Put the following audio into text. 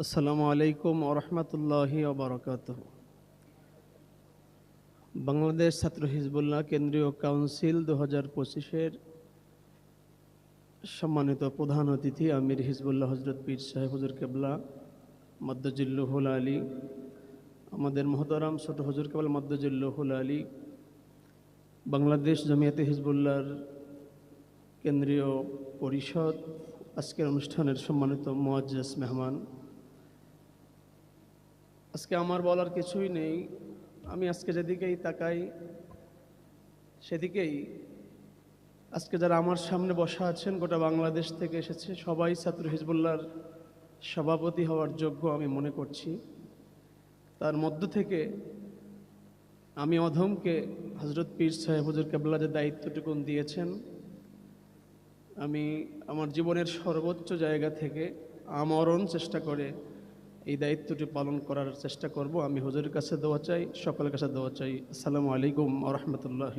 আসসালামু আলাইকুম ওরহমতুল্লাহি ওবরাকাতুহু। বাংলাদেশ ছাত্র হিজবুল্লাহ কেন্দ্রীয় কাউন্সিল 2025-এর সম্মানিত প্রধান অতিথি আমির হিজবুল্লাহ হজরত পীর সাহেব হুজুর কেবলা মদ্দজিল্লুহুল আলী, আমাদের মহতারাম ছোট হুজুর কেবলা মদ্দজিল্লুহুল আলী, বাংলাদেশ জমিয়তে হিজবুল্লাহর কেন্দ্রীয় পরিষদ, আজকের অনুষ্ঠানের সম্মানিত মুআজ্জাজ মেহমান। আজকে আমার বলার কিছুই নেই। আমি আজকে যেদিকেই তাকাই সেদিকেই আজকে যারা আমার সামনে বসা আছেন গোটা বাংলাদেশ থেকে এসেছে, সবাই ছাত্র হিজবুল্লাহর সভাপতি হওয়ার যোগ্য আমি মনে করছি। তার মধ্য থেকে আমি অধমকে হজরত পীর সাহেব হুজুর কেবলা যে দায়িত্বটুকুন দিয়েছেন, আমি আমার জীবনের সর্বোচ্চ জায়গা থেকে আমরণ চেষ্টা করে এই দায়িত্বটি পালন করার চেষ্টা করব। আমি হুজুরের কাছে দোয়া চাই, সকলের কাছে দোয়া চাই। আসসালামু আলাইকুম ওয়া রাহমাতুল্লাহি